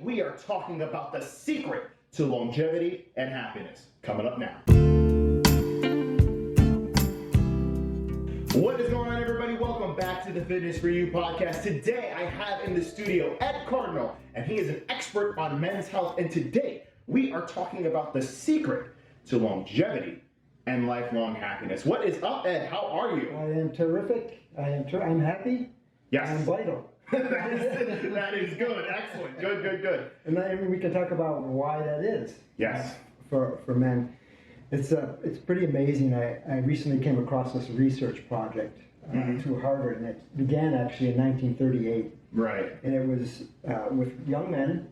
we are talking about the secret to longevity and happiness. Coming up now. What is going on, everybody? Welcome back to the Fitness for You podcast. Today I have in the studio Ed Cardinal, and he is an expert on men's health. And today we are talking about the secret to longevity and lifelong happiness. What is up, Ed? How are you? I am terrific. I'm happy. Yes. I'm vital. that is good. Excellent. Good. And then we can talk about why that is. Yes. For men. It's pretty amazing. I recently came across this research project through Harvard, and it began actually in 1938. Right. And it was with young men.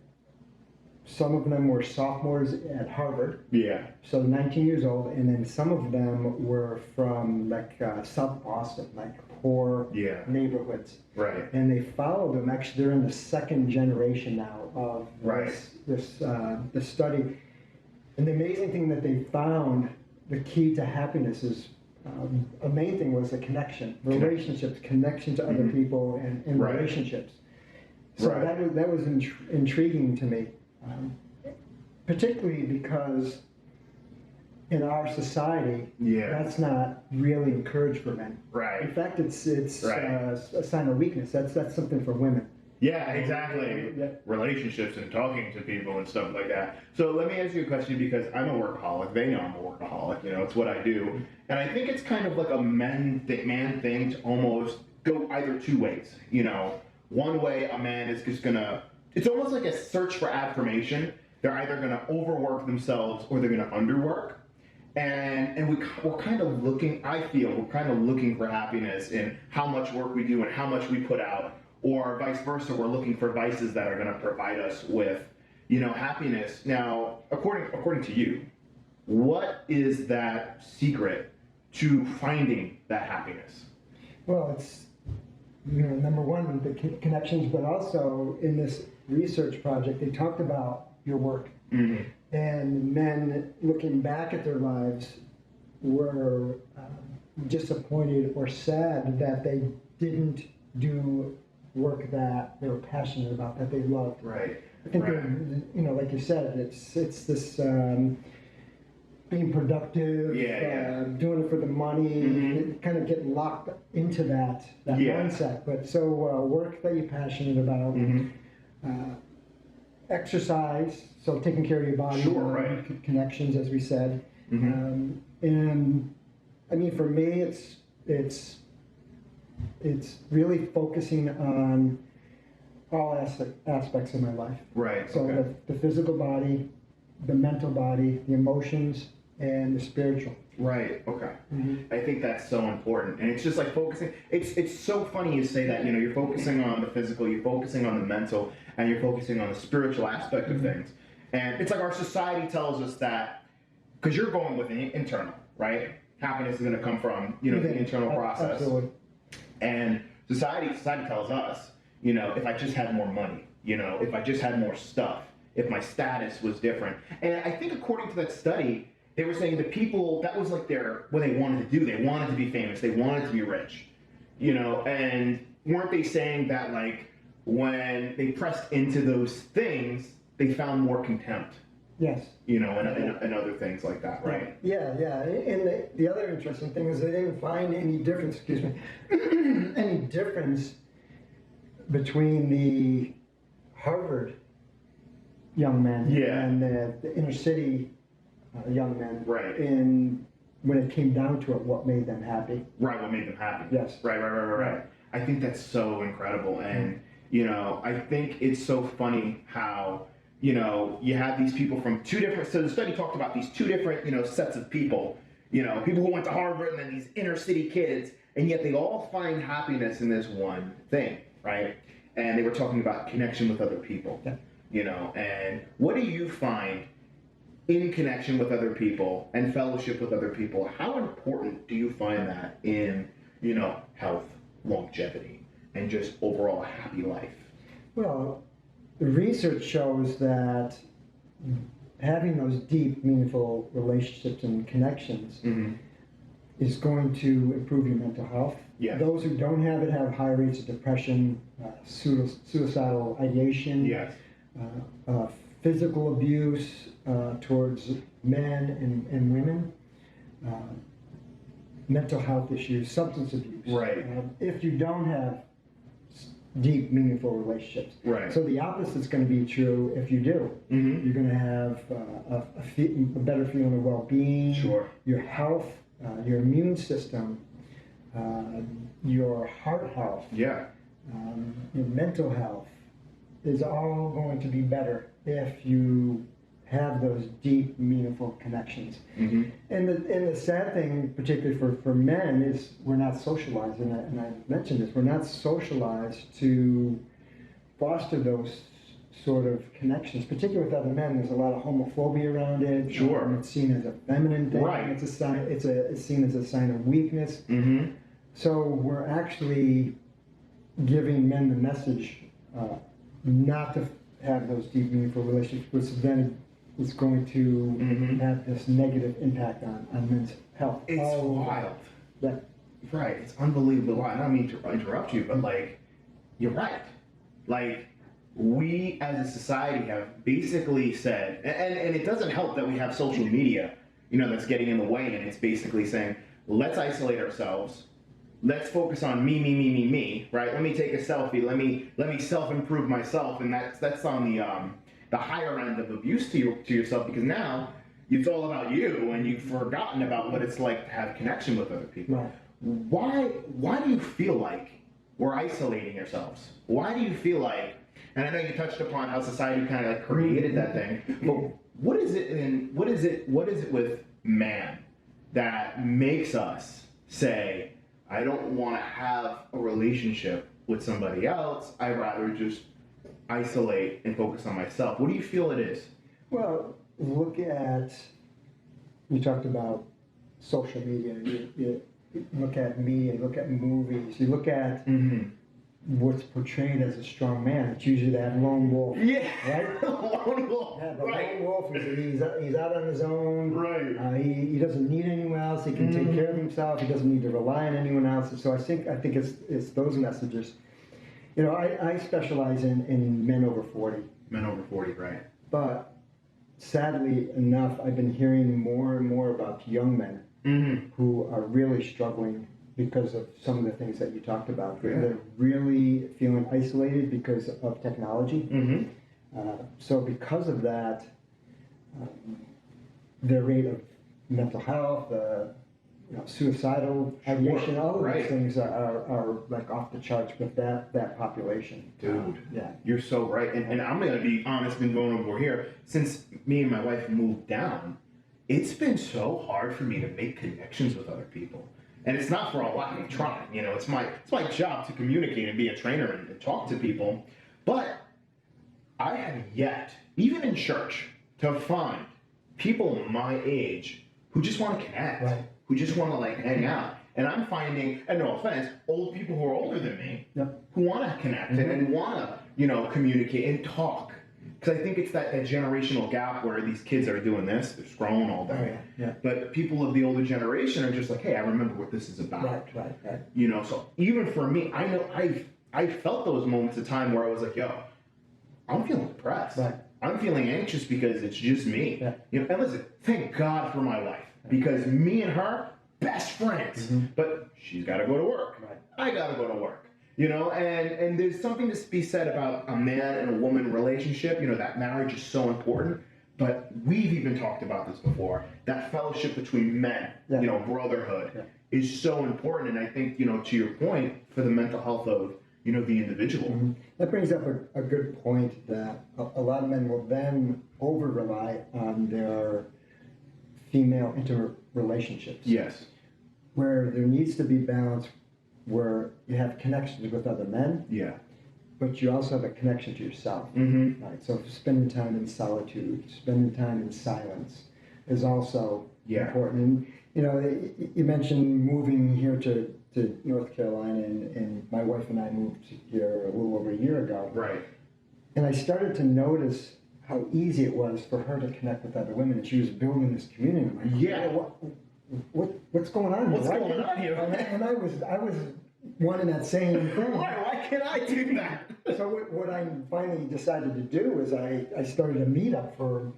Some of them were sophomores at Harvard. Yeah. So 19 years old, and then some of them were from South Boston, poor neighborhoods. Right. And they followed them. Actually, they're in the second generation now of this study. And the amazing thing that they found, the key to happiness is, a main thing was the connection, relationships, connection to other people, and relationships. So that was intriguing to me, particularly because in our society, that's not really encouraged for men. Right. In fact, it's a sign of weakness. That's something for women. Yeah, exactly. Yeah. Relationships and talking to people and stuff like that. So let me ask you a question, because I'm a workaholic. They know I'm a workaholic. You know, it's what I do. And I think it's kind of like a man thing to almost go either two ways. You know, one way a man is just gonna, it's almost like a search for affirmation. They're either gonna overwork themselves or they're gonna underwork. And we're kind of looking, I feel, we're kind of looking for happiness in how much work we do and how much we put out. Or vice versa, we're looking for vices that are going to provide us with, happiness. Now, according to you, what is that secret to finding that happiness? Well, it's number one, the connections, but also in this research project, they talked about your work. Mm-hmm. And men looking back at their lives were disappointed or sad that they didn't do work that they were passionate about, that they loved. Right. I think, like you said, it's this being productive, doing it for the money, kind of getting locked into that mindset. But so work that you're passionate about, exercise, so taking care of your body, connections, as we said. And I mean, for me, it's really focusing on all aspects of my life. Right. So the physical body, the mental body, the emotions, and the spiritual. Right. Okay. I think that's so important, and it's just like focusing. It's so funny you say that. You're focusing on the physical, you're focusing on the mental, and you're focusing on the spiritual aspect of things. And it's like our society tells us that, because you're going with an internal, right? Happiness is going to come from the internal process. Absolutely. And society tells us, if I just had more money, if I just had more stuff, if my status was different. And I think according to that study, they were saying the people, that was like what they wanted to do. They wanted to be famous. They wanted to be rich, and weren't they saying that, like, when they pressed into those things, they found more contempt? Yes. And other things like that, right? Yeah. And the other interesting thing is they didn't find any difference, any difference between the Harvard young men and the inner city young men. Right. And when it came down to it, what made them happy. Right, what made them happy. Yes. Right. I think that's so incredible. And, I think it's so funny how you have these people from two different, so the study talked about these two different, sets of people, people who went to Harvard and then these inner city kids, and yet they all find happiness in this one thing, right? And they were talking about connection with other people, and what do you find in connection with other people and fellowship with other people? How important do you find that in, health, longevity, and just overall a happy life? Well, the research shows that having those deep, meaningful relationships and connections is going to improve your mental health. Yeah. Those who don't have it have high rates of depression, suicidal ideation, Yes. physical abuse towards men and women, mental health issues, substance abuse. Right. If you don't have deep, meaningful relationships. Right. So the opposite's going to be true if you do. Mm-hmm. You're going to have a better feeling of well-being, Sure. your health, your immune system, your heart health, Yeah. your mental health is all going to be better if you have those deep, meaningful connections. Mm-hmm. And the sad thing, particularly for men, is we're not socialized, and I mentioned this, we're not socialized to foster those sort of connections, particularly with other men. There's a lot of homophobia around it. Sure. It's seen as a feminine thing. Right. It's a sign. It's seen as a sign of weakness. Mm-hmm. So we're actually giving men the message not to have those deep, meaningful relationships, which then is going to Mm-hmm. have this negative impact on men's health. It's wild. Yeah. Right. It's unbelievable. I don't mean to interrupt you, but like, you're right. Like, we as a society have basically said, and it doesn't help that we have social media, that's getting in the way, and it's basically saying, let's isolate ourselves. Let's focus on me, right? Let me take a selfie. Let me self-improve myself, and that's on the higher end of abuse to yourself, because now it's all about you, and you've forgotten about what it's like to have connection with other people. Right. Why do you feel like we're isolating ourselves? Why do you feel like? And I know you touched upon how society kind of like created that thing, but what is it with man that makes us say, I don't want to have a relationship with somebody else, I'd rather just isolate and focus on myself? What do you feel it is? Well, you talked about social media. You look at media, look at movies, you look at what's portrayed as a strong man. It's usually that lone wolf. Yeah, right? lone wolf. Yeah, the Right. lone wolf. He's out on his own. Right. He doesn't need anyone else. He can take care of himself. He doesn't need to rely on anyone else. And so I think it's those messages. I specialize in men over 40. Men over 40, right? But sadly enough, I've been hearing more and more about young men who are really struggling because of some of the things that you talked about. Yeah. They're really feeling isolated because of technology. So because of that, their rate of mental health, suicidal ideation, all of those things are like off the charts with that population. Dude, yeah, you're so right. And I'm going to be honest and vulnerable here. Since me and my wife moved down, it's been so hard for me to make connections with other people. And it's not for a lack of trying. It's my job to communicate and be a trainer and talk to people. But I have yet, even in church, to find people my age who just want to connect. Right. Who just want to like hang out. And I'm finding, and no offense, old people who are older than me who want to connect and want to, communicate and talk. Because I think it's that generational gap where these kids are doing this, they're scrolling all day. But people of the older generation are just like, hey, I remember what this is about. Right. So even for me, I know I felt those moments of time where I was like, yo, I'm feeling depressed. Right. I'm feeling anxious because it's just me. Yeah. And listen, thank God for my wife. Because me and her, best friends. But she's got to go to work. Right. I got to go to work. And there's something to be said about a man and a woman relationship. That marriage is so important. But we've even talked about this before. That fellowship between men, brotherhood, is so important. And I think, to your point, for the mental health of, the individual. That brings up a good point that a lot of men will then over-rely on their female interrelationships. Yes. Where there needs to be balance, where you have connections with other men. Yeah. But you also have a connection to yourself. Right. So spending time in solitude, spending time in silence is also important. And, you mentioned moving here to North Carolina, and my wife and I moved here a little over a year ago. Right. And I started to notice how easy it was for her to connect with other women, and she was building this community. I'm like, what's going on here? What's going on here? And I was one and that same thing. Why can't I do that? So what I finally decided to do is I started a meetup for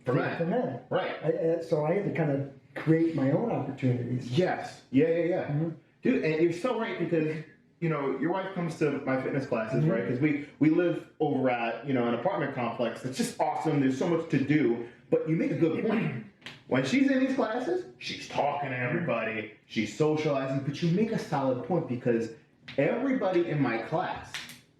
men. Right. So I had to kind of create my own opportunities. Yes. Yeah. Mm-hmm. Dude, and you're so right because, you know, your wife comes to my fitness classes, mm-hmm. right? Because we live over at, you know, an apartment complex. It's just awesome. There's so much to do. But you make a good point. When she's in these classes, she's talking to everybody. She's socializing. But you make a solid point because everybody in my class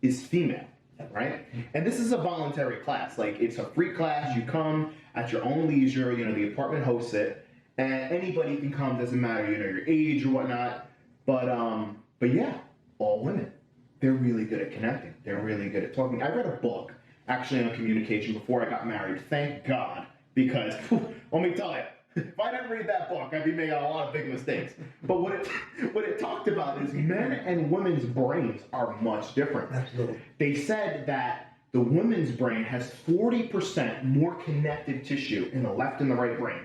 is female, right? And this is a voluntary class. Like, it's a free class. You come at your own leisure. You know, the apartment hosts it. And anybody can come. Doesn't matter, you know, your age or whatnot. But yeah, all women. They're really good at connecting. They're really good at talking. I read a book, actually, on communication before I got married. Thank God. Because, let me tell you, if I didn't read that book, I'd be making a lot of big mistakes. But what it talked about is men and women's brains are much different. Absolutely. They said that the women's brain has 40% more connected tissue in the left and the right brain.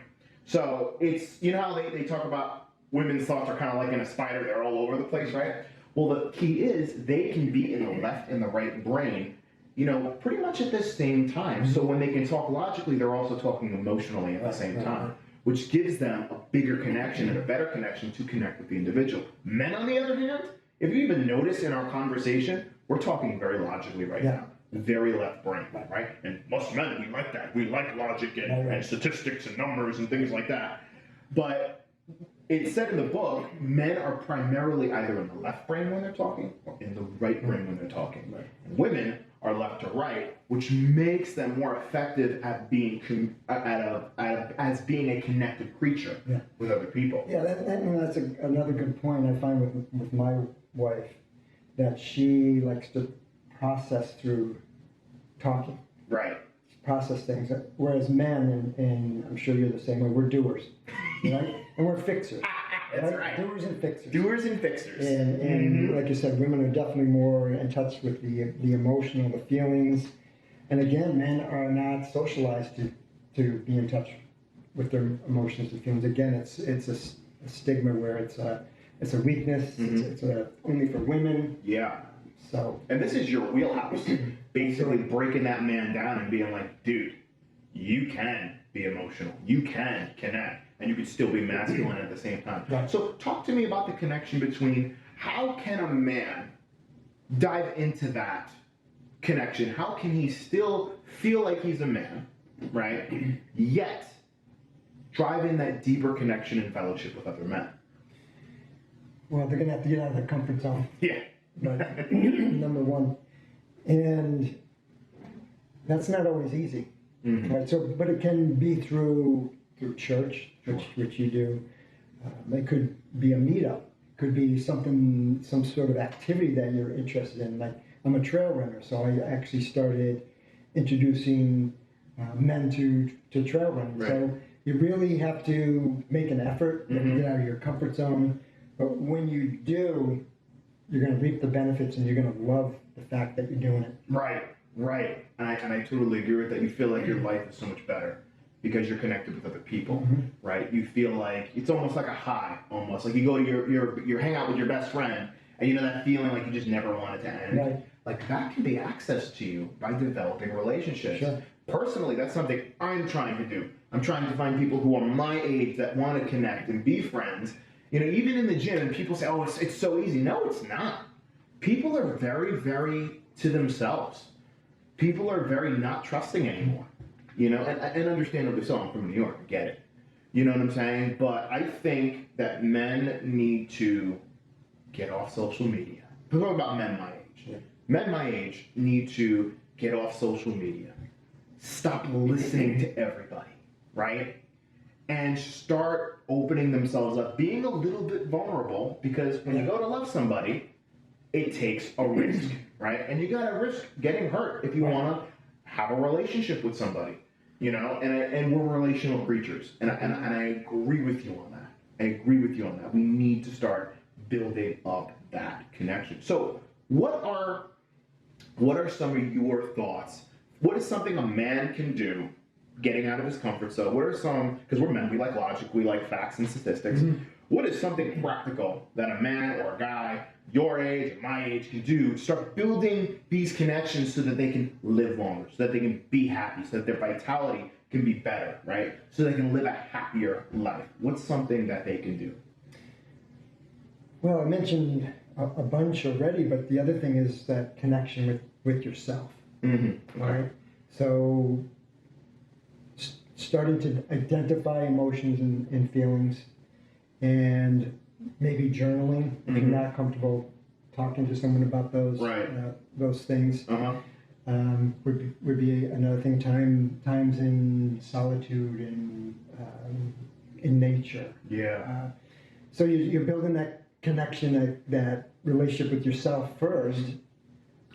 So it's, you know how they talk about women's thoughts are kind of like in a spider, they're all over the place, right? Well, the key is they can be in the left and the right brain, you know, pretty much at the same time. So when they can talk logically, they're also talking emotionally at the same time, which gives them a bigger connection and a better connection to connect with the individual. Men, on the other hand, if you even notice in our conversation, we're talking very logically right now. Very left brain, right? And most men, we like that. We like logic and statistics and numbers and things like that. But it said in the book, men are primarily either in the left brain when they're talking or in the right brain when they're talking. Right. And women are left to right, which makes them more effective at being as being a connected creature with other people. Yeah, that's another good point I find with my wife, that she likes to process through talking. Right. Process things, whereas men, and I'm sure you're the same way, we're doers, right? And we're fixers. That's right. Doers and fixers. Doers and fixers. And like you said, women are definitely more in touch with the emotional, the feelings. And again, men are not socialized to be in touch with their emotions and feelings. Again, it's a stigma where it's a weakness. It's only for women. Yeah. So. And this is your wheelhouse. Basically breaking that man down and being like, dude, you can be emotional. You can connect. And you can still be masculine at the same time. Right. So talk to me about the connection between how can a man dive into that connection? How can he still feel like he's a man, right? Yet drive in that deeper connection and fellowship with other men? Well, they're going to have to get out of their comfort zone. Yeah. But, number one. And that's not always easy. Right? So, but it can be through church, which you do. It could be a meetup. It could be some sort of activity that you're interested in. Like, I'm a trail runner, so I actually started introducing men to trail running. Right. So you really have to make an effort, you have to get out of your comfort zone. But when you do, you're going to reap the benefits, and you're going to love the fact that you're doing it. Right. And I totally agree with that. You feel like your life is so much better because you're connected with other people, right? You feel like it's almost like a high, almost like you go to your hang out with your best friend, and you know that feeling like you just never want it to end. Right. Like that can be accessed to you by developing relationships. Sure. Personally, that's something I'm trying to do. I'm trying to find people who are my age that want to connect and be friends. You know, even in the gym, and people say, "Oh, it's so easy." No, it's not. People are very, very to themselves. People are very not trusting anymore. You know, and understandably so. I'm from New York. I get it. You know what I'm saying? But I think that men need to get off social media. I'm talking about men my age. Yeah. Men my age need to get off social media. Stop listening to everybody, right? And start opening themselves up, being a little bit vulnerable, because when you go to love somebody, it takes a risk, right? And you gotta risk getting hurt if you wanna have a relationship with somebody, you know? And we're relational creatures, and I agree with you on that. We need to start building up that connection. So what are some of your thoughts? What is something a man can do getting out of his comfort zone? What are some, because we're men, we like logic, we like facts and statistics. What is something practical that a man or a guy your age or my age can do to start building these connections so that they can live longer, so that they can be happy, so that their vitality can be better, right? So they can live a happier life. What's something that they can do? Well, I mentioned a bunch already, but the other thing is that connection with yourself, right? So starting to identify emotions and feelings, and maybe journaling if you're not comfortable talking to someone about those things. Would be another thing. Times in solitude and in nature. Yeah. So you're building that connection, that relationship with yourself first,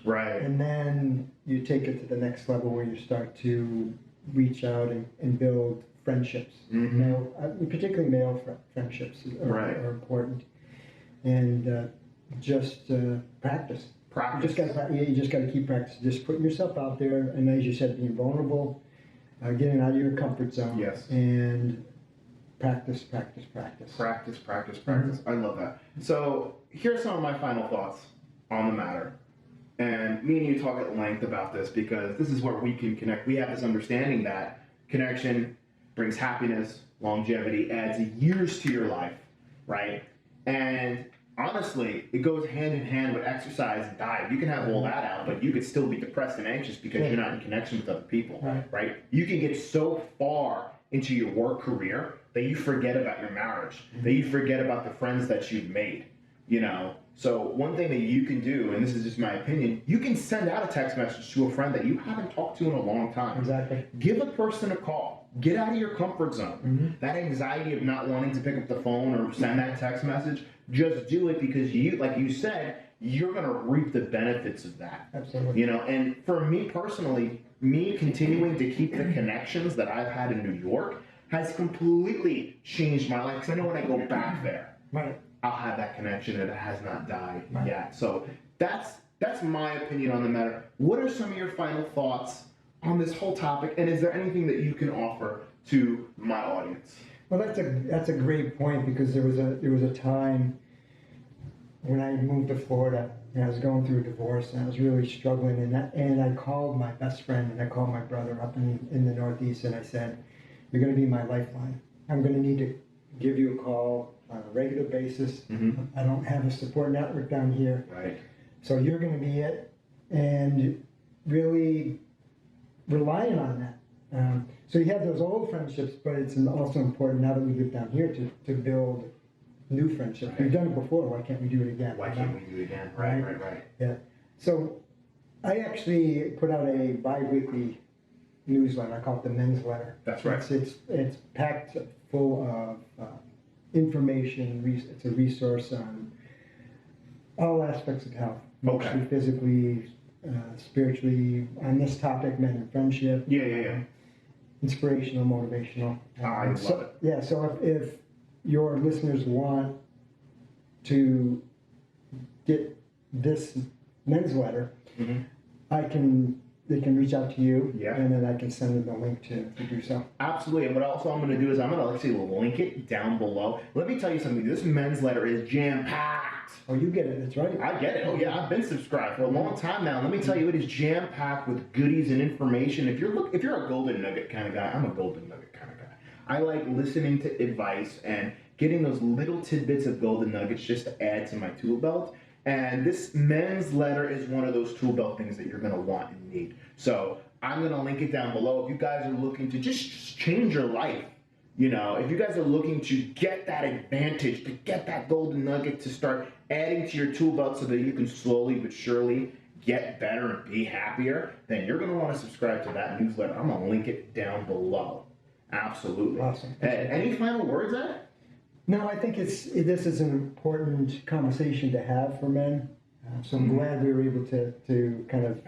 right? And then you take it to the next level where you start to reach out and build friendships. Particularly male friendships are important, and just practice. Practice. You just got to keep practicing. Just putting yourself out there, and as you said, being vulnerable, getting out of your comfort zone. Yes. And practice. Practice. I love that. So here's some of my final thoughts on the matter. And me and you talk at length about this because this is where we can connect. We have this understanding that connection brings happiness, longevity, adds years to your life, right? And honestly, it goes hand in hand with exercise and diet. You can have all that out, but you could still be depressed and anxious because you're not in connection with other people, right? You can get so far into your work career that you forget about your marriage, that you forget about the friends that you've made, you know? So one thing that you can do, and this is just my opinion, you can send out a text message to a friend that you haven't talked to in a long time. Exactly. Give a person a call. Get out of your comfort zone. That anxiety of not wanting to pick up the phone or send that text message, just do it because you, like you said, you're going to reap the benefits of that. Absolutely. You know, and for me personally, me continuing to keep the connections that I've had in New York has completely changed my life because I know when I go back there, I'll have that connection and it has not died yet. So that's my opinion on the matter. What are some of your final thoughts on this whole topic, and is there anything that you can offer to my audience? Well, that's a great point because there was a time when I moved to Florida and I was going through a divorce and I was really struggling, and I called my best friend and I called my brother up in the Northeast and I said, "You're going to be my lifeline. I'm going to need to give you a call on a regular basis. I don't have a support network down here. Right. So you're going to be it," and really relying on that. So you have those old friendships, but it's also important now that we live down here to build new friendships. We've done it before. Why can't we do it again? Why can't we do it again? Right. Yeah. So I actually put out a bi-weekly newsletter. I call it the Men's Letter. That's right. It's packed full of information. It's a resource on all aspects of health, mostly physically, spiritually, on this topic, men and friendship. Yeah. Inspirational, motivational. I love it. Yeah, so if your listeners want to get this men's letter, they can reach out to you, and then I can send them the link to do so. Absolutely. And what also I'm going to do is I'm going to actually link it down below. Let me tell you something. This men's letter is jam-packed. Oh, you get it. That's right. I get it. Oh, yeah. I've been subscribed for a long time now. Let me tell you, it is jam-packed with goodies and information. If you're a golden nugget kind of guy, I'm a golden nugget kind of guy. I like listening to advice and getting those little tidbits of golden nuggets just to add to my tool belt. And this men's letter is one of those tool belt things that you're going to want and need. So I'm going to link it down below. If you guys are looking to just change your life, you know, if you guys are looking to get that advantage, to get that golden nugget, to start adding to your tool belt so that you can slowly but surely get better and be happier, then you're going to want to subscribe to that newsletter. I'm going to link it down below. Absolutely. Awesome. Any final words, Ed? No, I think this is an important conversation to have for men. So I'm glad we were able to kind of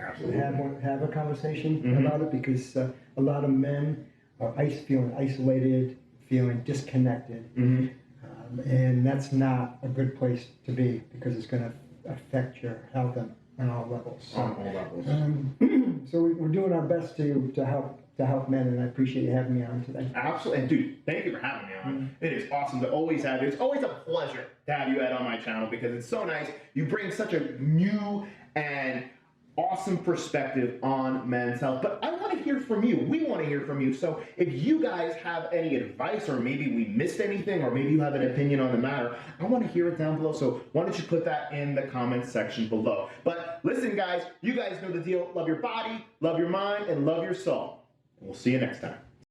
have a conversation about it, because a lot of men are feeling isolated, feeling disconnected, and that's not a good place to be, because it's going to affect your health on all levels. On all levels. so we're doing our best to help men, and I appreciate you having me on today. Absolutely. And dude, thank you for having me on. It is awesome to always have you. It's always a pleasure to have you Ed on my channel because it's so nice. You bring such a new and awesome perspective on men's health. But I want to hear from you. We want to hear from you. So if you guys have any advice, or maybe we missed anything, or maybe you have an opinion on the matter, I want to hear it down below. So why don't you put that in the comments section below. But listen, guys, you guys know the deal. Love your body, love your mind, and love your soul. We'll see you next time.